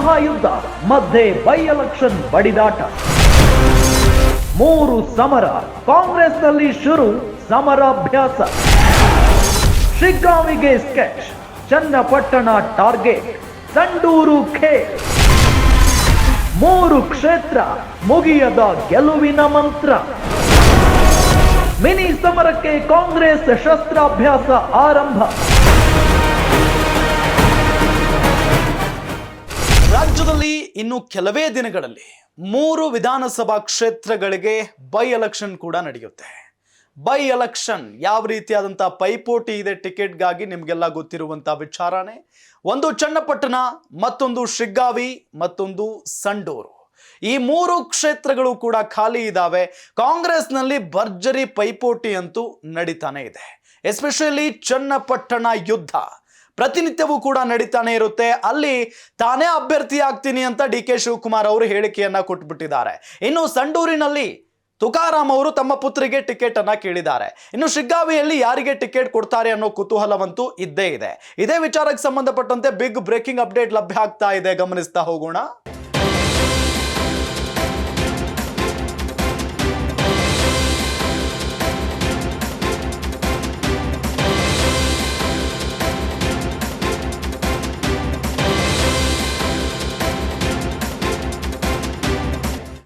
ಮಹಾಯುದ್ಧ ಮಧ್ಯೆ by election ಬಡಿದಾಟ. 3 ಸಮರ, ಕಾಂಗ್ರೆಸ್ನಲ್ಲಿ ಶುರು ಸಮರಾಭ್ಯಾಸ. ಶಿಗ್ಗಾಂವಿಗೆ ಸ್ಕೆಚ್, ಚನ್ನಪಟ್ಟಣ ಟಾರ್ಗೆಟ್, ಸಂಡೂರು ಖೇಡ್. 3 ಕ್ಷೇತ್ರ, ಮುಗಿಯದ ಗೆಲುವಿನ ಮಂತ್ರ. ಮಿನಿ ಸಮರಕ್ಕೆ ಕಾಂಗ್ರೆಸ್ ಶಸ್ತ್ರಾಭ್ಯಾಸ ಆರಂಭ. ರಾಜ್ಯದಲ್ಲಿ ಇನ್ನು ಕೆಲವೇ ದಿನಗಳಲ್ಲಿ 3 ವಿಧಾನಸಭಾ ಕ್ಷೇತ್ರಗಳಿಗೆ ಬೈ ಎಲೆಕ್ಷನ್ ಕೂಡ ನಡೆಯುತ್ತೆ. ಬೈ ಎಲೆಕ್ಷನ್ ಯಾವ ರೀತಿಯಾದಂಥ ಪೈಪೋಟಿ ಇದೆ ಟಿಕೆಟ್ಗಾಗಿ ನಿಮಗೆಲ್ಲ ಗೊತ್ತಿರುವಂಥ ವಿಚಾರನೇ. ಒಂದು ಚನ್ನಪಟ್ಟಣ, ಮತ್ತೊಂದು ಶಿಗ್ಗಾವಿ, ಮತ್ತೊಂದು ಸಂಡೂರು. ಈ 3 ಕ್ಷೇತ್ರಗಳು ಕೂಡ ಖಾಲಿ ಇದ್ದಾವೆ. ಕಾಂಗ್ರೆಸ್ನಲ್ಲಿ ಭರ್ಜರಿ ಪೈಪೋಟಿ ಅಂತೂ ನಡೀತಾನೆ ಇದೆ. ಎಸ್ಪೆಷಲಿ ಚನ್ನಪಟ್ಟಣ ಯುದ್ಧ ಪ್ರತಿನಿತ್ಯವೂ ಕೂಡ ನಡೀತಾನೆ ಇರುತ್ತೆ. ಅಲ್ಲಿ ತಾನೇ ಅಭ್ಯರ್ಥಿ ಆಗ್ತೀನಿ ಅಂತ ಡಿ.ಕೆ. ಶಿವಕುಮಾರ್ ಅವರು ಹೇಳಿಕೆಯನ್ನ ಕೊಟ್ಬಿಟ್ಟಿದ್ದಾರೆ. ಇನ್ನು ಸಂಡೂರಿನಲ್ಲಿ ತುಕಾರಾಮ್ ಅವರು ತಮ್ಮ ಪುತ್ರಿಗೆ ಟಿಕೆಟ್ ಅನ್ನ ಕೇಳಿದ್ದಾರೆ. ಇನ್ನು ಶಿಗ್ಗಾವಿಯಲ್ಲಿ ಯಾರಿಗೆ ಟಿಕೆಟ್ ಕೊಡ್ತಾರೆ ಅನ್ನೋ ಕುತೂಹಲವಂತೂ ಇದ್ದೇ ಇದೆ. ಇದೇ ವಿಚಾರಕ್ಕೆ ಸಂಬಂಧಪಟ್ಟಂತೆ ಬಿಗ್ ಬ್ರೇಕಿಂಗ್ ಅಪ್ಡೇಟ್ ಲಭ್ಯ ಆಗ್ತಾ ಇದೆ, ಗಮನಿಸ್ತಾ ಹೋಗೋಣ.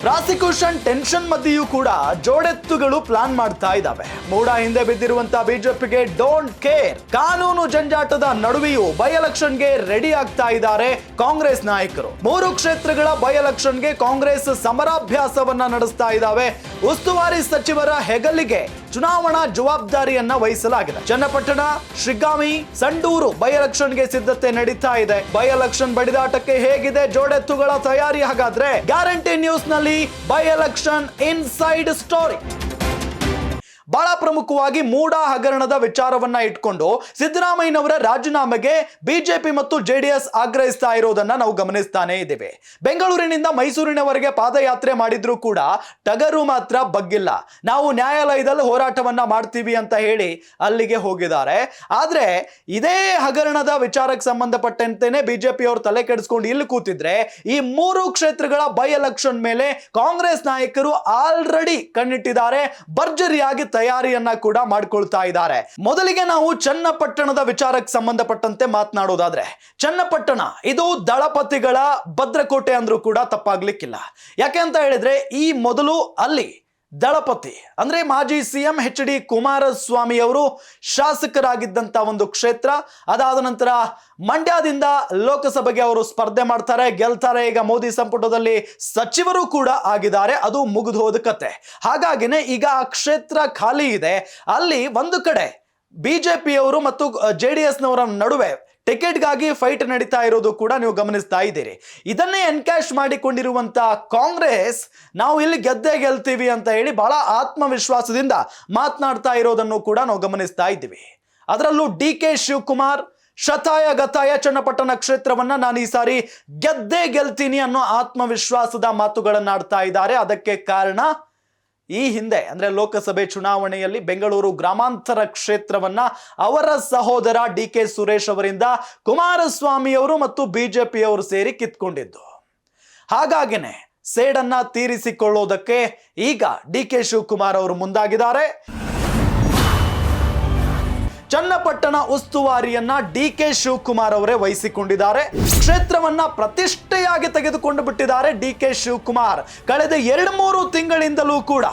ಪ್ರಾಸಿಕ್ಯೂಷನ್ ಟೆನ್ಷನ್ ಮಧ್ಯೆಯೂ ಕೂಡ ಜೋಡೆತ್ತುಗಳು ಪ್ಲಾನ್ ಮಾಡ್ತಾ ಇದ್ದಾವೆ. ಮೂಡ ಹಿಂದೆ ಬಿದ್ದಿರುವಂತಹ ಬಿಜೆಪಿಗೆ ಡೋಂಟ್ ಕೇರ್. ಕಾನೂನು ಜಂಜಾಟದ ನಡುವೆಯೂ ಬೈ ಎಲೆಕ್ಷನ್ಗೆ ರೆಡಿ ಆಗ್ತಾ ಇದ್ದಾರೆ ಕಾಂಗ್ರೆಸ್ ನಾಯಕರು. 3 ಕ್ಷೇತ್ರಗಳ ಬೈ ಎಲೆಕ್ಷನ್ಗೆ ಕಾಂಗ್ರೆಸ್ ಸಮರಾಭ್ಯಾಸವನ್ನ ನಡೆಸ್ತಾ ಇದ್ದಾವೆ. ಉಸ್ತುವಾರಿ ಸಚಿವರ ಹೆಗಲಿಗೆ ಚುನಾವಣಾ ಜವಾಬ್ದಾರಿಯನ್ನ ವಹಿಸಲಾಗಿದೆ. ಚನ್ನಪಟ್ಟಣ, ಶಿಗ್ಗಾವಿ, ಸಂಡೂರು ಬೈ ಎಲೆಕ್ಷನ್ಗೆ ಸಿದ್ಧತೆ ನಡೀತಾ ಇದೆ. ಬೈ ಎಲೆಕ್ಷನ್ ಬಡಿದಾಟಕ್ಕೆ ಹೇಗಿದೆ ಜೋಡೆತ್ತುಗಳ ತಯಾರಿ? ಹಾಗಾದ್ರೆ ಗ್ಯಾರಂಟಿ ನ್ಯೂಸ್ ನಲ್ಲಿ ಬೈ ಎಲೆಕ್ಷನ್ ಇನ್ಸೈಡ್ ಸ್ಟೋರಿ. ಬಹಳ ಪ್ರಮುಖವಾಗಿ ಮೂಡ ಹಗರಣದ ವಿಚಾರವನ್ನ ಇಟ್ಕೊಂಡು ಸಿದ್ದರಾಮಯ್ಯನವರ ರಾಜೀನಾಮೆಗೆ ಬಿಜೆಪಿ ಮತ್ತು ಜೆಡಿಎಸ್ ಆಗ್ರಹಿಸ್ತಾ ಇರೋದನ್ನ ನಾವು ಗಮನಿಸ್ತಾನೆ ಇದ್ದೇವೆ. ಬೆಂಗಳೂರಿನಿಂದ ಮೈಸೂರಿನವರೆಗೆ ಪಾದಯಾತ್ರೆ ಮಾಡಿದ್ರು ಕೂಡ ಟಗರು ಮಾತ್ರ ಬಗ್ಗಿಲ್ಲ. ನಾವು ನ್ಯಾಯಾಲಯದಲ್ಲಿ ಹೋರಾಟವನ್ನ ಮಾಡ್ತೀವಿ ಅಂತ ಹೇಳಿ ಅಲ್ಲಿಗೆ ಹೋಗಿದ್ದಾರೆ. ಆದ್ರೆ ಇದೇ ಹಗರಣದ ವಿಚಾರಕ್ಕೆ ಸಂಬಂಧಪಟ್ಟಂತೆನೆ ಬಿಜೆಪಿ ಅವರು ತಲೆ ಕೆಡಿಸ್ಕೊಂಡು ಇಲ್ಲಿ ಕೂತಿದ್ರೆ, ಈ 3 ಕ್ಷೇತ್ರಗಳ ಬೈ ಎಲೆಕ್ಷನ್ ಮೇಲೆ ಕಾಂಗ್ರೆಸ್ ನಾಯಕರು ಆಲ್ರೆಡಿ ಕಣ್ಣಿಟ್ಟಿದ್ದಾರೆ. ಭರ್ಜರಿಯಾಗಿ ತಯಾರಿಯನ್ನ ಕೂಡ ಮಾಡ್ಕೊಳ್ತಾ ಇದ್ದಾರೆ. ಮೊದಲಿಗೆ ನಾವು ಚನ್ನಪಟ್ಟಣದ ವಿಚಾರಕ್ಕೆ ಸಂಬಂಧಪಟ್ಟಂತೆ ಮಾತನಾಡೋದಾದ್ರೆ, ಚನ್ನಪಟ್ಟಣ ಇದು ದಳಪತಿಗಳ ಭದ್ರಕೋಟೆ ಅಂದ್ರೂ ಕೂಡ ತಪ್ಪಾಗ್ಲಿಕ್ಕಿಲ್ಲ. ಯಾಕೆ ಅಂತ ಹೇಳಿದ್ರೆ, ಈ ಮೊದಲು ಅಲ್ಲಿ ದಳಪತಿ ಅಂದ್ರೆ ಮಾಜಿ ಸಿಎಂ ಎಚ್.ಡಿ. ಕುಮಾರಸ್ವಾಮಿ ಅವರು ಶಾಸಕರಾಗಿದ್ದಂತ ಒಂದು ಕ್ಷೇತ್ರ. ಅದಾದ ನಂತರ ಮಂಡ್ಯದಿಂದ ಲೋಕಸಭೆಗೆ ಅವರು ಸ್ಪರ್ಧೆ ಮಾಡ್ತಾರೆ, ಗೆಲ್ತಾರೆ. ಈಗ ಮೋದಿ ಸಂಪುಟದಲ್ಲಿ ಸಚಿವರು ಕೂಡ ಆಗಿದ್ದಾರೆ. ಅದು ಮುಗಿದು ಹೋದ ಕತೆ. ಹಾಗಾಗಿನೇ ಈಗ ಆ ಕ್ಷೇತ್ರ ಖಾಲಿ ಇದೆ. ಅಲ್ಲಿ ಒಂದು ಕಡೆ ಬಿಜೆಪಿಯವರು ಮತ್ತು ಜೆಡಿಎಸ್ನವರ ನಡುವೆ ಟಿಕೆಟ್ಗಾಗಿ ಫೈಟ್ ನಡೀತಾ ಇರೋದು ಕೂಡ ನೀವು ಗಮನಿಸ್ತಾ ಇದ್ದೀರಿ. ಇದನ್ನೇ ಎನ್ಕ್ಯಾಶ್ ಮಾಡಿಕೊಂಡಿರುವಂತಹ ಕಾಂಗ್ರೆಸ್ ನಾವು ಇಲ್ಲಿ ಗೆದ್ದೇ ಗೆಲ್ತೀವಿ ಅಂತ ಹೇಳಿ ಬಹಳ ಆತ್ಮವಿಶ್ವಾಸದಿಂದ ಮಾತನಾಡ್ತಾ ಇರೋದನ್ನು ಕೂಡ ನಾವು ಗಮನಿಸ್ತಾ ಇದ್ದೀವಿ. ಅದರಲ್ಲೂ ಡಿ.ಕೆ. ಶಿವಕುಮಾರ್ ಶತಾಯ ಗತಾಯ ಚನ್ನಪಟ್ಟಣ ಕ್ಷೇತ್ರವನ್ನ ನಾನು ಈ ಸಾರಿ ಗೆದ್ದೇ ಗೆಲ್ತೀನಿ ಅನ್ನೋ ಆತ್ಮವಿಶ್ವಾಸದ ಮಾತುಗಳನ್ನಾಡ್ತಾ ಇದ್ದಾರೆ. ಅದಕ್ಕೆ ಕಾರಣ, ಈ ಹಿಂದೆ ಅಂದ್ರೆ ಲೋಕಸಭೆ ಚುನಾವಣೆಯಲ್ಲಿ ಬೆಂಗಳೂರು ಗ್ರಾಮಾಂತರ ಕ್ಷೇತ್ರವನ್ನ ಅವರ ಸಹೋದರ ಡಿ.ಕೆ. ಸುರೇಶ್ ಅವರಿಂದ ಕುಮಾರಸ್ವಾಮಿ ಅವರು ಮತ್ತು ಬಿಜೆಪಿಯವರು ಸೇರಿ ಕಿತ್ಕೊಂಡಿದ್ದು. ಹಾಗಾಗಿನೇ ಸೇಡನ್ನ ತೀರಿಸಿಕೊಳ್ಳೋದಕ್ಕೆ ಈಗ ಡಿ.ಕೆ. ಶಿವಕುಮಾರ್ ಅವರು ಮುಂದಾಗಿದ್ದಾರೆ. ಚನ್ನಪಟ್ಟಣ ಉಸ್ತುವಾರಿಯನ್ನ ಡಿ.ಕೆ. ಶಿವಕುಮಾರ್ ಅವರೇ ವಹಿಸಿಕೊಂಡಿದ್ದಾರೆ. ಕ್ಷೇತ್ರವನ್ನ ಪ್ರತಿಷ್ಠೆಯಾಗಿ ತೆಗೆದುಕೊಂಡು ಬಿಟ್ಟಿದ್ದಾರೆ ಡಿ.ಕೆ. ಶಿವಕುಮಾರ್. ಕಳೆದ 2-3 ತಿಂಗಳಿಂದಲೂ ಕೂಡ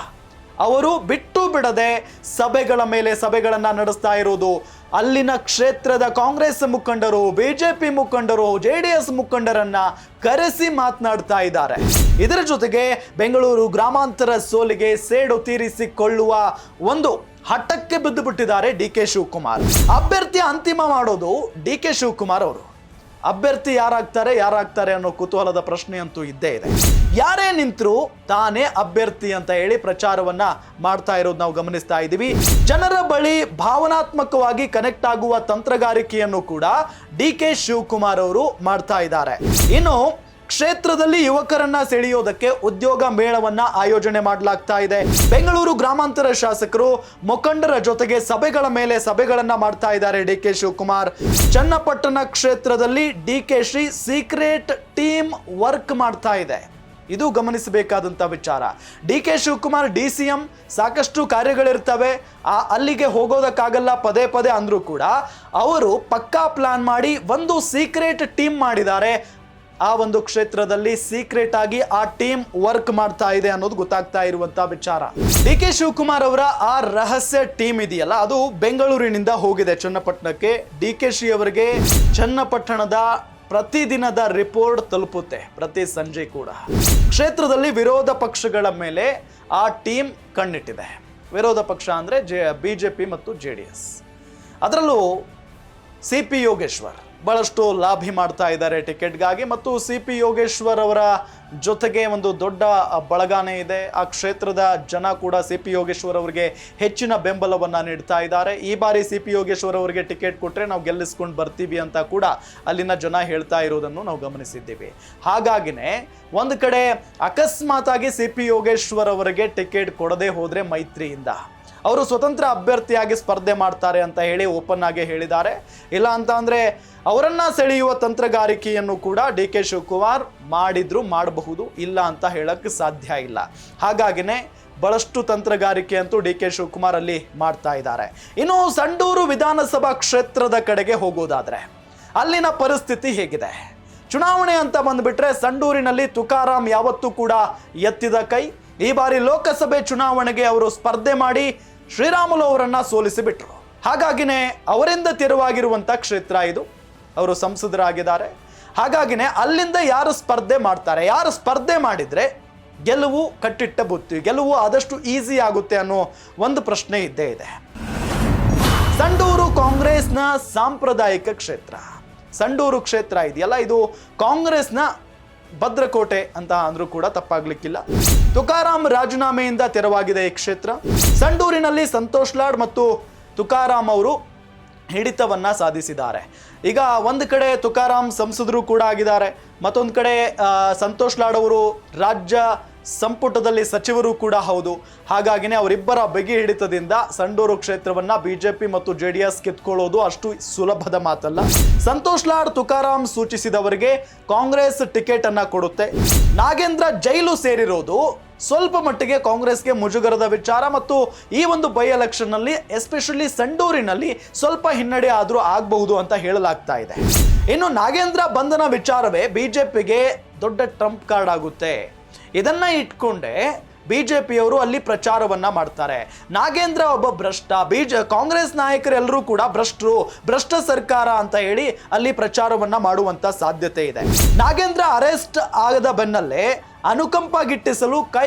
ಅವರು ಬಿಟ್ಟು ಬಿಡದೆ ಸಭೆಗಳ ಮೇಲೆ ಸಭೆಗಳನ್ನ ನಡೆಸ್ತಾ ಇರೋದು. ಅಲ್ಲಿನ ಕ್ಷೇತ್ರದ ಕಾಂಗ್ರೆಸ್ ಮುಖಂಡರು, ಬಿಜೆಪಿ ಮುಖಂಡರು, ಜೆಡಿಎಸ್ ಮುಖಂಡರನ್ನ ಕರೆಸಿ ಮಾತನಾಡ್ತಾ ಇದ್ದಾರೆ. ಇದರ ಜೊತೆಗೆ ಬೆಂಗಳೂರು ಗ್ರಾಮಾಂತರ ಸೋಲಿಗೆ ಸೇಡು ತೀರಿಸಿಕೊಳ್ಳುವ ಒಂದು ಹಠಕ್ಕೆ ಬಿದ್ದು ಬಿಟ್ಟಿದ್ದಾರೆ ಡಿ.ಕೆ. ಶಿವಕುಮಾರ್. ಅಭ್ಯರ್ಥಿ ಅಂತಿಮ ಮಾಡೋದು ಡಿ.ಕೆ. ಶಿವಕುಮಾರ್ ಅವರು. ಅಭ್ಯರ್ಥಿ ಯಾರಾಗ್ತಾರೆ ಅನ್ನೋ ಕುತೂಹಲದ ಪ್ರಶ್ನೆ ಅಂತೂ ಇದ್ದೇ ಇದೆ. ಯಾರೇ ನಿಂತರೂ ತಾನೇ ಅಭ್ಯರ್ಥಿ ಅಂತ ಹೇಳಿ ಪ್ರಚಾರವನ್ನ ಮಾಡ್ತಾ ಇರೋದು ನಾವು ಗಮನಿಸ್ತಾ ಇದ್ದೀವಿ. ಜನರ ಬಳಿ ಭಾವನಾತ್ಮಕವಾಗಿ ಕನೆಕ್ಟ್ ಆಗುವ ತಂತ್ರಗಾರಿಕೆಯನ್ನು ಕೂಡ ಡಿ.ಕೆ. ಶಿವಕುಮಾರ್ ಅವರು ಮಾಡ್ತಾ ಇದ್ದಾರೆ. ಇನ್ನು ಕ್ಷೇತ್ರದಲ್ಲಿ ಯುವಕರನ್ನ ಸೆಳೆಯೋದಕ್ಕೆ ಉದ್ಯೋಗ ಮೇಳವನ್ನ ಆಯೋಜನೆ ಮಾಡಲಾಗ್ತಾ ಇದೆ. ಬೆಂಗಳೂರು ಗ್ರಾಮಾಂತರ ಶಾಸಕರು ಮುಖಂಡರ ಜೊತೆಗೆ ಸಭೆಗಳ ಮೇಲೆ ಸಭೆಗಳನ್ನ ಮಾಡ್ತಾ ಇದ್ದಾರೆ ಡಿ.ಕೆ. ಶಿವಕುಮಾರ್. ಚನ್ನಪಟ್ಟಣ ಕ್ಷೇತ್ರದಲ್ಲಿ ಡಿ.ಕೆ.ಶಿ ಸೀಕ್ರೆಟ್ ಟೀಮ್ ವರ್ಕ್ ಮಾಡ್ತಾ ಇದೆ. ಇದು ಗಮನಿಸಬೇಕಾದಂಥ ವಿಚಾರ. ಡಿ.ಕೆ. ಶಿವಕುಮಾರ್ ಡಿ.ಸಿ.ಎಂ, ಸಾಕಷ್ಟು ಕಾರ್ಯಗಳಿರ್ತವೆ, ಅಲ್ಲಿಗೆ ಹೋಗೋದಕ್ಕಾಗಲ್ಲ ಪದೇ ಪದೇ ಅಂದ್ರೂ ಕೂಡ ಅವರು ಪಕ್ಕಾ ಪ್ಲಾನ್ ಮಾಡಿ ಒಂದು ಸೀಕ್ರೆಟ್ ಟೀಮ್ ಮಾಡಿದ್ದಾರೆ. ಆ ಒಂದು ಕ್ಷೇತ್ರದಲ್ಲಿ ಸೀಕ್ರೆಟ್ ಆಗಿ ಆ ಟೀಮ್ ವರ್ಕ್ ಮಾಡ್ತಾ ಇದೆ ಅನ್ನೋದು ಗೊತ್ತಾಗ್ತಾ ಇರುವಂತ ವಿಚಾರ. ಡಿ.ಕೆ. ಶಿವಕುಮಾರ್ ಅವರ ಆ ರಹಸ್ಯ ಟೀಮ್ ಇದೆಯಲ್ಲ, ಅದು ಬೆಂಗಳೂರಿನಿಂದ ಹೋಗಿದೆ ಚನ್ನಪಟ್ಟಣಕ್ಕೆ. ಡಿ.ಕೆ.ಶಿ ಅವರಿಗೆ ಚನ್ನಪಟ್ಟಣದ ಪ್ರತಿದಿನದ ರಿಪೋರ್ಟ್ ತಲುಪುತ್ತೆ, ಪ್ರತಿ ಸಂಜೆ ಕೂಡ. ಕ್ಷೇತ್ರದಲ್ಲಿ ವಿರೋಧ ಪಕ್ಷಗಳ ಮೇಲೆ ಆ ಟೀಮ್ ಕಣ್ಣಿಟ್ಟಿದೆ. ವಿರೋಧ ಪಕ್ಷ ಅಂದರೆ ಬಿಜೆಪಿ ಮತ್ತು JDS. ಅದರಲ್ಲೂ ಸಿ.ಪಿ. ಯೋಗೇಶ್ವರ್ ಬಹಳಷ್ಟು ಲಾಭಿ ಮಾಡ್ತಾ ಇದ್ದಾರೆ ಟಿಕೆಟ್ಗಾಗಿ, ಮತ್ತು ಸಿ.ಪಿ. ಯೋಗೇಶ್ವರ್ ಅವರ ಜೊತೆಗೆ ಒಂದು ದೊಡ್ಡ ಬಳಗಾನೇ ಇದೆ. ಆ ಕ್ಷೇತ್ರದ ಜನ ಕೂಡ ಸಿ.ಪಿ. ಯೋಗೇಶ್ವರ್ ಅವರಿಗೆ ಹೆಚ್ಚಿನ ಬೆಂಬಲವನ್ನ ನೀಡ್ತಾ ಇದ್ದಾರೆ. ಈ ಬಾರಿ ಸಿ.ಪಿ. ಯೋಗೇಶ್ವರ್ ಅವರಿಗೆ ಟಿಕೆಟ್ ಕೊಟ್ಟರೆ ನಾವು ಗೆಲ್ಲಿಸ್ಕೊಂಡು ಬರ್ತೀವಿ ಅಂತ ಕೂಡ ಅಲ್ಲಿನ ಜನ ಹೇಳ್ತಾ ಇರೋದನ್ನು ನಾವು ಗಮನಿಸಿದ್ದೀವಿ. ಹಾಗಾಗಿನೇ ಒಂದು ಕಡೆ ಅಕಸ್ಮಾತ್ ಆಗಿ ಸಿ.ಪಿ. ಯೋಗೇಶ್ವರ್ ಅವರಿಗೆ ಟಿಕೆಟ್ ಕೊಡದೆ ಹೋದ್ರೆ ಮೈತ್ರಿಯಿಂದ ಅವರು ಸ್ವತಂತ್ರ ಅಭ್ಯರ್ಥಿಯಾಗಿ ಸ್ಪರ್ಧೆ ಮಾಡ್ತಾರೆ ಅಂತ ಹೇಳಿ ಓಪನ್ ಆಗಿ ಹೇಳಿದ್ದಾರೆ. ಇಲ್ಲ ಅಂತ ಅಂದ್ರೆ ಅವರನ್ನ ಸೆಳೆಯುವ ತಂತ್ರಗಾರಿಕೆಯನ್ನು ಕೂಡ ಡಿ.ಕೆ. ಶಿವಕುಮಾರ್ ಮಾಡಬಹುದು, ಇಲ್ಲ ಅಂತ ಹೇಳಕ್ಕೆ ಸಾಧ್ಯ ಇಲ್ಲ. ಹಾಗಾಗಿನೇ ಬಹಳಷ್ಟು ತಂತ್ರಗಾರಿಕೆ ಅಂತೂ ಡಿ.ಕೆ. ಶಿವಕುಮಾರ್ ಅಲ್ಲಿ ಮಾಡ್ತಾ ಇದ್ದಾರೆ. ಇನ್ನು ಸಂಡೂರು ವಿಧಾನಸಭಾ ಕ್ಷೇತ್ರದ ಕಡೆಗೆ ಹೋಗೋದಾದ್ರೆ ಅಲ್ಲಿನ ಪರಿಸ್ಥಿತಿ ಹೇಗಿದೆ? ಚುನಾವಣೆ ಅಂತ ಬಂದ್ಬಿಟ್ರೆ ಸಂಡೂರಿನಲ್ಲಿ ತುಕಾರಾಂ ಯಾವತ್ತೂ ಕೂಡ ಎತ್ತಿದ ಕೈ. ಈ ಬಾರಿ ಲೋಕಸಭೆ ಚುನಾವಣೆಗೆ ಅವರು ಸ್ಪರ್ಧೆ ಮಾಡಿ ಶ್ರೀರಾಮುಲು ಅವರನ್ನ ಸೋಲಿಸಿಬಿಟ್ರು. ಹಾಗಾಗಿನೇ ಅವರಿಂದ ತೆರವಾಗಿರುವಂತ ಕ್ಷೇತ್ರ ಇದು. ಅವರು ಸಂಸದರಾಗಿದ್ದಾರೆ. ಹಾಗಾಗಿನೇ ಅಲ್ಲಿಂದ ಯಾರು ಸ್ಪರ್ಧೆ ಮಾಡ್ತಾರೆ, ಯಾರು ಸ್ಪರ್ಧೆ ಮಾಡಿದ್ರೆ ಗೆಲುವು ಕಟ್ಟಿಟ್ಟ ಬುತ್ತಿ, ಗೆಲುವು ಆದಷ್ಟು ಈಸಿ ಆಗುತ್ತೆ ಅನ್ನೋ ಒಂದು ಪ್ರಶ್ನೆ ಇದ್ದೇ ಇದೆ. ಸಂಡೂರು ಕಾಂಗ್ರೆಸ್ನ ಸಾಂಪ್ರದಾಯಿಕ ಕ್ಷೇತ್ರ. ಸಂಡೂರು ಕ್ಷೇತ್ರ ಇದೆಯಲ್ಲ, ಇದು ಕಾಂಗ್ರೆಸ್ನ ಭದ್ರಕೋಟೆ ಅಂತ ಅಂದ್ರೂ ಕೂಡ ತಪ್ಪಾಗ್ಲಿಕ್ಕಿಲ್ಲ. ತುಕಾರಾಂ ರಾಜೀನಾಮೆಯಿಂದ ತೆರವಾಗಿದೆ ಈ ಕ್ಷೇತ್ರ. ಸಂಡೂರಿನಲ್ಲಿ ಸಂತೋಷ್ ಲಾಡ್ ಮತ್ತು ತುಕಾರಾಂ ಅವರು ಹಿಡಿತವನ್ನ ಸಾಧಿಸಿದ್ದಾರೆ. ಈಗ ಒಂದು ಕಡೆ ತುಕಾರಾಂ ಸಂಸದರು ಕೂಡ ಆಗಿದ್ದಾರೆ, ಮತ್ತೊಂದು ಕಡೆ ಸಂತೋಷ್ ಲಾಡ್ ಅವರು ರಾಜ್ಯ ಸಂಪುಟದಲ್ಲಿ ಸಚಿವರು ಕೂಡ ಹೌದು. ಹಾಗಾಗಿನೇ ಅವರಿಬ್ಬರ ಬಿಗಿ ಹಿಡಿತದಿಂದ ಸಂಡೂರು ಕ್ಷೇತ್ರವನ್ನ ಬಿಜೆಪಿ ಮತ್ತು JDS ಕಿತ್ಕೊಳ್ಳೋದು ಅಷ್ಟು ಸುಲಭದ ಮಾತಲ್ಲ. ಸಂತೋಷ್ ಲಾಡ್ ತುಕಾರಾಂ ಸೂಚಿಸಿದವರಿಗೆ ಕಾಂಗ್ರೆಸ್ ಟಿಕೆಟ್ ಅನ್ನ ಕೊಡುತ್ತೆ. ನಾಗೇಂದ್ರ ಜೈಲು ಸೇರಿರೋದು ಸ್ವಲ್ಪ ಮಟ್ಟಿಗೆ ಕಾಂಗ್ರೆಸ್ಗೆ ಮುಜುಗರದ ವಿಚಾರ, ಮತ್ತು ಈ ಒಂದು ಬೈ ಎಲೆಕ್ಷನ್ ನಲ್ಲಿ ಎಸ್ಪೆಷಲಿ ಸಂಡೂರಿನಲ್ಲಿ ಸ್ವಲ್ಪ ಹಿನ್ನಡೆ ಆದ್ರೂ ಆಗಬಹುದು ಅಂತ ಹೇಳಲಾಗ್ತಾ ಇದೆ. ಇನ್ನು ನಾಗೇಂದ್ರ ಬಂಧನ ವಿಚಾರವೇ ಬಿಜೆಪಿಗೆ ದೊಡ್ಡ ಟ್ರಂಪ್ ಕಾರ್ಡ್ ಆಗುತ್ತೆ. ಇದನ್ನ ಇಟ್ಕೊಂಡೆ ಬಿಜೆಪಿಯವರು ಅಲ್ಲಿ ಪ್ರಚಾರವನ್ನ ಮಾಡ್ತಾರೆ. ನಾಗೇಂದ್ರ ಒಬ್ಬ ಭ್ರಷ್ಟ, ಕಾಂಗ್ರೆಸ್ ನಾಯಕರೆಲ್ಲರೂ ಕೂಡ ಭ್ರಷ್ಟರು, ಭ್ರಷ್ಟ ಸರ್ಕಾರ ಅಂತ ಹೇಳಿ ಅಲ್ಲಿ ಪ್ರಚಾರವನ್ನ ಮಾಡುವಂತ ಸಾಧ್ಯತೆ ಇದೆ. ನಾಗೇಂದ್ರ ಅರೆಸ್ಟ್ ಆಗದ ಬೆನ್ನಲ್ಲೇ ಅನುಕಂಪ ಗಿಟ್ಟಿಸಲು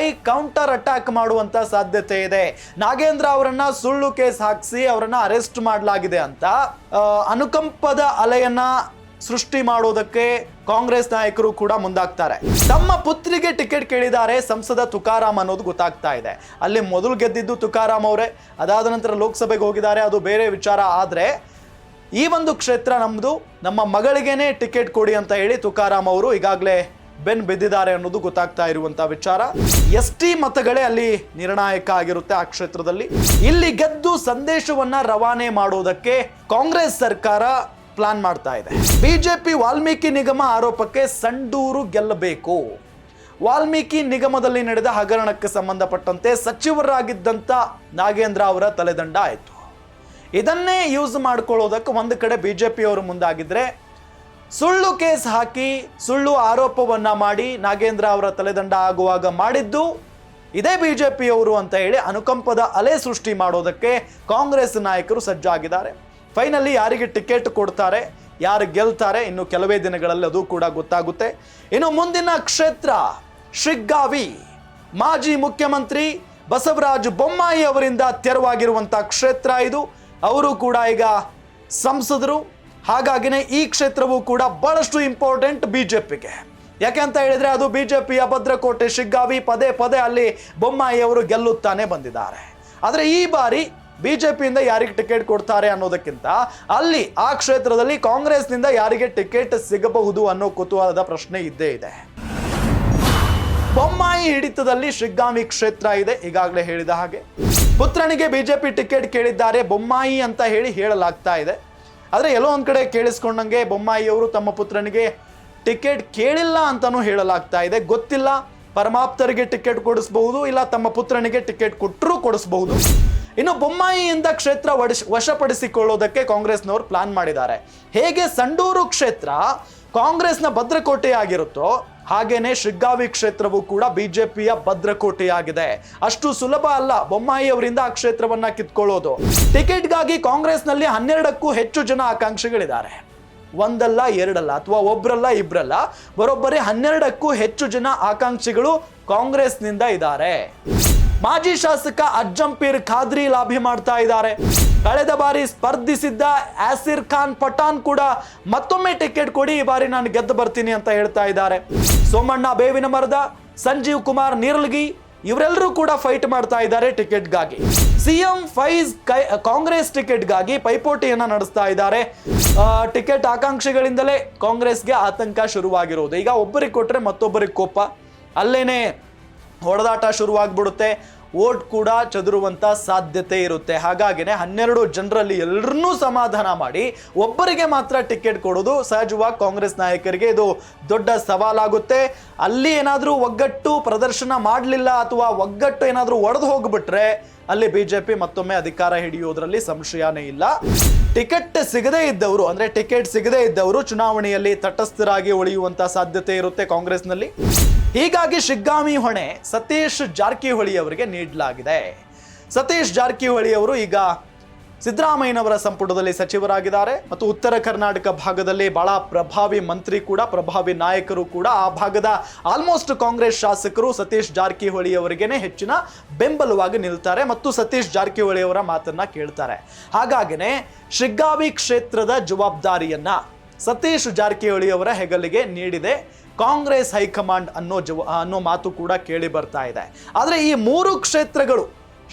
ಕೌಂಟರ್ ಅಟ್ಯಾಕ್ ಮಾಡುವಂತ ಸಾಧ್ಯತೆ ಇದೆ. ನಾಗೇಂದ್ರ ಅವರನ್ನ ಸುಳ್ಳು ಕೇಸ್ ಹಾಕಿಸಿ ಅವರನ್ನ ಅರೆಸ್ಟ್ ಮಾಡಲಾಗಿದೆ ಅಂತ ಅನುಕಂಪದ ಅಲೆಯನ್ನ ಸೃಷ್ಟಿ ಮಾಡೋದಕ್ಕೆ ಕಾಂಗ್ರೆಸ್ ನಾಯಕರು ಕೂಡ ಮುಂದಾಗ್ತಾರೆ. ತಮ್ಮ ಪುತ್ರಿಗೆ ಟಿಕೆಟ್ ಕೇಳಿದ್ದಾರೆ ಸಂಸದ ತುಕಾರಾಂ ಅನ್ನೋದು ಗೊತ್ತಾಗ್ತಾ ಇದೆ. ಅಲ್ಲಿ ಮೊದಲು ಗೆದ್ದಿದ್ದು ತುಕಾರಾಂ ಅವರೇ, ಅದಾದ ನಂತರ ಲೋಕಸಭೆಗೆ ಹೋಗಿದ್ದಾರೆ, ಅದು ಬೇರೆ ವಿಚಾರ. ಆದ್ರೆ ಈ ಒಂದು ಕ್ಷೇತ್ರ ನಮ್ದು, ನಮ್ಮ ಮಗಳಿಗೇನೆ ಟಿಕೆಟ್ ಕೊಡಿ ಅಂತ ಹೇಳಿ ತುಕಾರಾಂ ಅವರು ಈಗಾಗಲೇ ಬೆನ್ ಬಿದ್ದಿದ್ದಾರೆ ಅನ್ನೋದು ಗೊತ್ತಾಗ್ತಾ ಇರುವಂತ ವಿಚಾರ. ST ಮತಗಳೇ ಅಲ್ಲಿ ನಿರ್ಣಾಯಕ ಆಗಿರುತ್ತೆ ಆ ಕ್ಷೇತ್ರದಲ್ಲಿ. ಇಲ್ಲಿ ಗೆದ್ದು ಸಂದೇಶವನ್ನ ರವಾನೆ ಮಾಡೋದಕ್ಕೆ ಕಾಂಗ್ರೆಸ್ ಸರ್ಕಾರ ಪ್ಲಾನ್ ಮಾಡ್ತಾ ಇದೆ. ಬಿಜೆಪಿ ವಾಲ್ಮೀಕಿ ನಿಗಮ ಆರೋಪಕ್ಕೆ ಸಂಡೂರು ಗೆಲ್ಲಬೇಕು. ವಾಲ್ಮೀಕಿ ನಿಗಮದಲ್ಲಿ ನಡೆದ ಹಗರಣಕ್ಕೆ ಸಂಬಂಧಪಟ್ಟಂತೆ ಸಚಿವರಾಗಿದ್ದಂತ ನಾಗೇಂದ್ರ ಅವರ ತಲೆದಂಡ ಆಯಿತು. ಇದನ್ನೇ ಯೂಸ್ ಮಾಡ್ಕೊಳ್ಳೋದಕ್ಕೆ ಒಂದು ಕಡೆ ಬಿಜೆಪಿಯವರು ಮುಂದಾಗಿದ್ರೆ, ಸುಳ್ಳು ಕೇಸ್ ಹಾಕಿ ಸುಳ್ಳು ಆರೋಪವನ್ನ ಮಾಡಿ ನಾಗೇಂದ್ರ ಅವರ ತಲೆದಂಡ ಆಗುವಾಗ ಮಾಡಿದ್ದು ಇದೇ ಬಿಜೆಪಿಯವರು ಅಂತ ಹೇಳಿ ಅನುಕಂಪದ ಅಲೆ ಸೃಷ್ಟಿ ಮಾಡೋದಕ್ಕೆ ಕಾಂಗ್ರೆಸ್ ನಾಯಕರು ಸಜ್ಜಾಗಿದ್ದಾರೆ. ಫೈನಲಿ ಯಾರಿಗೆ ಟಿಕೆಟ್ ಕೊಡ್ತಾರೆ, ಯಾರು ಗೆಲ್ತಾರೆ, ಇನ್ನು ಕೆಲವೇ ದಿನಗಳಲ್ಲಿ ಅದು ಕೂಡ ಗೊತ್ತಾಗುತ್ತೆ. ಇನ್ನು ಮುಂದಿನ ಕ್ಷೇತ್ರ ಶಿಗ್ಗಾವಿ. ಮಾಜಿ ಮುಖ್ಯಮಂತ್ರಿ ಬಸವರಾಜ ಬೊಮ್ಮಾಯಿ ಅವರಿಂದ ತೆರವಾಗಿರುವಂತಹ ಕ್ಷೇತ್ರ ಇದು. ಅವರು ಕೂಡ ಈಗ ಸಂಸದರು. ಹಾಗಾಗಿನೇ ಈ ಕ್ಷೇತ್ರವೂ ಕೂಡ ಬಹಳಷ್ಟು ಇಂಪಾರ್ಟೆಂಟ್ ಬಿಜೆಪಿಗೆ. ಯಾಕೆ ಅಂತ ಹೇಳಿದ್ರೆ ಅದು ಬಿಜೆಪಿಯ ಭದ್ರಕೋಟೆ ಶಿಗ್ಗಾವಿ. ಪದೇ ಪದೇ ಅಲ್ಲಿ ಬೊಮ್ಮಾಯಿ ಅವರು ಗೆಲ್ಲುತ್ತಾನೆ ಬಂದಿದ್ದಾರೆ. ಆದರೆ ಈ ಬಾರಿ ಬಿಜೆಪಿಯಿಂದ ಯಾರಿಗೆ ಟಿಕೆಟ್ ಕೊಡ್ತಾರೆ ಅನ್ನೋದಕ್ಕಿಂತ ಅಲ್ಲಿ ಆ ಕ್ಷೇತ್ರದಲ್ಲಿ ಕಾಂಗ್ರೆಸ್ನಿಂದ ಯಾರಿಗೆ ಟಿಕೆಟ್ ಸಿಗಬಹುದು ಅನ್ನೋ ಕುತೂಹಲದ ಪ್ರಶ್ನೆ ಇದ್ದೇ ಇದೆ. ಬೊಮ್ಮಾಯಿ ಹಿಡಿತದಲ್ಲಿ ಶಿಗ್ಗಾಂವಿ ಕ್ಷೇತ್ರ ಇದೆ. ಈಗಾಗಲೇ ಹೇಳಿದ ಹಾಗೆ ಪುತ್ರನಿಗೆ ಬಿಜೆಪಿ ಟಿಕೆಟ್ ಕೇಳಿದ್ದಾರೆ ಬೊಮ್ಮಾಯಿ ಅಂತ ಹೇಳಲಾಗ್ತಾ ಇದೆ. ಆದರೆ ಎಲ್ಲೋ ಒಂದ್ ಕಡೆ ಕೇಳಿಸ್ಕೊಂಡಂಗೆ ಬೊಮ್ಮಾಯಿ ಅವರು ತಮ್ಮ ಪುತ್ರನಿಗೆ ಟಿಕೆಟ್ ಕೇಳಿಲ್ಲ ಅಂತಾನೂ ಹೇಳಲಾಗ್ತಾ ಇದೆ. ಗೊತ್ತಿಲ್ಲ, ಪರಮಾಪ್ತರಿಗೆ ಟಿಕೆಟ್ ಕೊಡಿಸಬಹುದು, ಇಲ್ಲ ತಮ್ಮ ಪುತ್ರನಿಗೆ ಟಿಕೆಟ್ ಕೊಟ್ಟರೂ ಕೊಡಿಸಬಹುದು. ಇನ್ನು ಬೊಮ್ಮಾಯಿಯಿಂದ ಕ್ಷೇತ್ರ ವಶಪಡಿಸಿಕೊಳ್ಳೋದಕ್ಕೆ ಕಾಂಗ್ರೆಸ್ನವರು ಪ್ಲಾನ್ ಮಾಡಿದ್ದಾರೆ. ಹೇಗೆ ಸಂಡೂರು ಕ್ಷೇತ್ರ ಕಾಂಗ್ರೆಸ್ನ ಭದ್ರಕೋಟೆಯಾಗಿರುತ್ತೋ ಹಾಗೇನೆ ಶಿಗ್ಗಾವಿ ಕ್ಷೇತ್ರವೂ ಕೂಡ ಬಿಜೆಪಿಯ ಭದ್ರಕೋಟೆಯಾಗಿದೆ. ಅಷ್ಟು ಸುಲಭ ಅಲ್ಲ ಬೊಮ್ಮಾಯಿ ಅವರಿಂದ ಆ ಕ್ಷೇತ್ರವನ್ನ ಕಿತ್ಕೊಳ್ಳೋದು. ಟಿಕೆಟ್ಗಾಗಿ ಕಾಂಗ್ರೆಸ್ನಲ್ಲಿ 12ಕ್ಕೂ ಹೆಚ್ಚು ಜನ ಆಕಾಂಕ್ಷಿಗಳಿದ್ದಾರೆ. ಒಂದಲ್ಲ ಎರಡಲ್ಲ ಅಥವಾ ಒಬ್ರಲ್ಲ ಇಬ್ರಲ್ಲ, ಬರೋಬ್ಬರಿ 12ಕ್ಕೂ ಹೆಚ್ಚು ಜನ ಆಕಾಂಕ್ಷಿಗಳು ಕಾಂಗ್ರೆಸ್ನಿಂದ ಇದ್ದಾರೆ. ಮಾಜಿ ಶಾಸಕ ಅಜ್ಜಂಪೀರ್ ಖಾದ್ರಿ ಲಾಭಿ ಮಾಡ್ತಾ ಇದ್ದಾರೆ. ಕಳೆದ ಬಾರಿ ಸ್ಪರ್ಧಿಸಿದ್ದ ಆಸಿರ್ ಖಾನ್ ಪಠಾಣ್ ಕೂಡ ಮತ್ತೊಮ್ಮೆ ಟಿಕೆಟ್ ಕೊಡಿ, ಈ ಬಾರಿ ನಾನು ಗೆದ್ದು ಬರ್ತೀನಿ ಅಂತ ಹೇಳ್ತಾ ಇದ್ದಾರೆ. ಸೋಮಣ್ಣ ಬೇವಿನ ಮರದ, ಸಂಜೀವ್ ಕುಮಾರ್ ನೀರ್ಲಗಿ ಇವರೆಲ್ಲರೂ ಕೂಡ ಫೈಟ್ ಮಾಡ್ತಾ ಇದ್ದಾರೆ ಟಿಕೆಟ್ಗಾಗಿ. ಸಿಎಂ ಫೈಜ್ ಕಾಂಗ್ರೆಸ್ ಟಿಕೆಟ್ಗಾಗಿ ಪೈಪೋಟಿಯನ್ನ ನಡೆಸ್ತಾ ಇದ್ದಾರೆ. ಟಿಕೆಟ್ ಆಕಾಂಕ್ಷಿಗಳಿಂದಲೇ ಕಾಂಗ್ರೆಸ್ಗೆ ಆತಂಕ ಶುರುವಾಗಿರುವುದು. ಈಗ ಒಬ್ಬರಿಗೆ ಕೊಟ್ರೆ ಮತ್ತೊಬ್ಬರಿಗೆ ಕೋಪ, ಅಲ್ಲೇನೆ ಹೊಡೆದಾಟ ಶುರುವಾಗ್ಬಿಡುತ್ತೆ. ವೋಟ್ ಕೂಡ ಚದುರುವಂತ ಸಾಧ್ಯತೆ ಇರುತ್ತೆ. ಹಾಗಾಗಿನೇ 12 ಜನರಲ್ಲಿ ಎಲ್ಲರನ್ನೂ ಸಮಾಧಾನ ಮಾಡಿ ಒಬ್ಬರಿಗೆ ಮಾತ್ರ ಟಿಕೆಟ್ ಕೊಡೋದು ಸಹಜವಾಗಿ ಕಾಂಗ್ರೆಸ್ ನಾಯಕರಿಗೆ ಇದು ದೊಡ್ಡ ಸವಾಲಾಗುತ್ತೆ. ಅಲ್ಲಿ ಏನಾದರೂ ಒಗ್ಗಟ್ಟು ಪ್ರದರ್ಶನ ಮಾಡಲಿಲ್ಲ ಅಥವಾ ಒಗ್ಗಟ್ಟು ಏನಾದರೂ ಒಡೆದು ಹೋಗ್ಬಿಟ್ರೆ ಅಲ್ಲಿ ಬಿಜೆಪಿ ಮತ್ತೊಮ್ಮೆ ಅಧಿಕಾರ ಹಿಡಿಯೋದ್ರಲ್ಲಿ ಸಂಶಯನೇ ಇಲ್ಲ. ಟಿಕೆಟ್ ಸಿಗದೇ ಇದ್ದವರು ಚುನಾವಣೆಯಲ್ಲಿ ತಟಸ್ಥರಾಗಿ ಉಳಿಯುವಂತ ಸಾಧ್ಯತೆ ಇರುತ್ತೆ ಕಾಂಗ್ರೆಸ್ನಲ್ಲಿ. ಹೀಗಾಗಿ ಶಿಗ್ಗಾಂವಿ ಹೊಣೆ ಸತೀಶ್ ಜಾರಕಿಹೊಳಿ ಅವರಿಗೆ ನೀಡಲಾಗಿದೆ. ಸತೀಶ್ ಜಾರಕಿಹೊಳಿ ಅವರು ಈಗ ಸಿದ್ದರಾಮಯ್ಯನವರ ಸಂಪುಟದಲ್ಲಿ ಸಚಿವರಾಗಿದ್ದಾರೆ ಮತ್ತು ಉತ್ತರ ಕರ್ನಾಟಕ ಭಾಗದಲ್ಲಿ ಬಹಳ ಪ್ರಭಾವಿ ಮಂತ್ರಿ ಕೂಡ, ಪ್ರಭಾವಿ ನಾಯಕರು ಕೂಡ. ಆ ಭಾಗದ ಆಲ್ಮೋಸ್ಟ್ ಕಾಂಗ್ರೆಸ್ ಶಾಸಕರು ಸತೀಶ್ ಜಾರಕಿಹೊಳಿ ಅವರಿಗೇನೆ ಹೆಚ್ಚಿನ ಬೆಂಬಲವಾಗಿ ನಿಲ್ತಾರೆ ಮತ್ತು ಸತೀಶ್ ಜಾರಕಿಹೊಳಿ ಅವರ ಮಾತನ್ನ ಕೇಳ್ತಾರೆ. ಹಾಗಾಗಿನೇ ಶಿಗ್ಗಾಂವಿ ಕ್ಷೇತ್ರದ ಜವಾಬ್ದಾರಿಯನ್ನ ಸತೀಶ್ ಜಾರಕಿಹೊಳಿ ಅವರ ಹೆಗಲಿಗೆ ನೀಡಿದೆ ಕಾಂಗ್ರೆಸ್ ಹೈಕಮಾಂಡ್ ಅನ್ನೋ ಮಾತು ಕೂಡ ಕೇಳಿ ಬರ್ತಾ ಇದೆ. ಆದರೆ ಈ 3 ಕ್ಷೇತ್ರಗಳು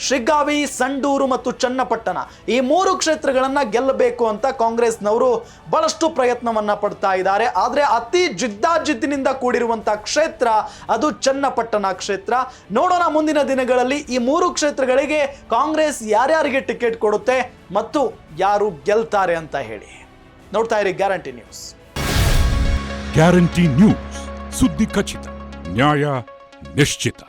ಶಿಗ್ಗಾಂವಿ, ಸಂಡೂರು ಮತ್ತು ಚನ್ನಪಟ್ಟಣ, ಈ 3 ಕ್ಷೇತ್ರಗಳನ್ನ ಗೆಲ್ಲಬೇಕು ಅಂತ ಕಾಂಗ್ರೆಸ್ನವರು ಬಹಳಷ್ಟು ಪ್ರಯತ್ನವನ್ನ ಪಡ್ತಾ ಇದ್ದಾರೆ. ಆದರೆ ಅತಿ ಜಿದ್ದಾಜಿದ್ದಿನಿಂದ ಕೂಡಿರುವಂತ ಕ್ಷೇತ್ರ ಅದು ಚನ್ನಪಟ್ಟಣ ಕ್ಷೇತ್ರ. ನೋಡೋಣ ಮುಂದಿನ ದಿನಗಳಲ್ಲಿ ಈ 3 ಕ್ಷೇತ್ರಗಳಿಗೆ ಕಾಂಗ್ರೆಸ್ ಯಾರ್ಯಾರಿಗೆ ಟಿಕೆಟ್ ಕೊಡುತ್ತೆ ಮತ್ತು ಯಾರು ಗೆಲ್ತಾರೆ ಅಂತ ಹೇಳಿ. ನೋಡ್ತಾ ಇರಿ ಗ್ಯಾರಂಟಿ ನ್ಯೂಸ್. ಗ್ಯಾರಂಟಿ ನ್ಯೂಸ್, ಸುದ್ದಿ ಖಚಿತ, ನ್ಯಾಯ ನಿಶ್ಚಿತ.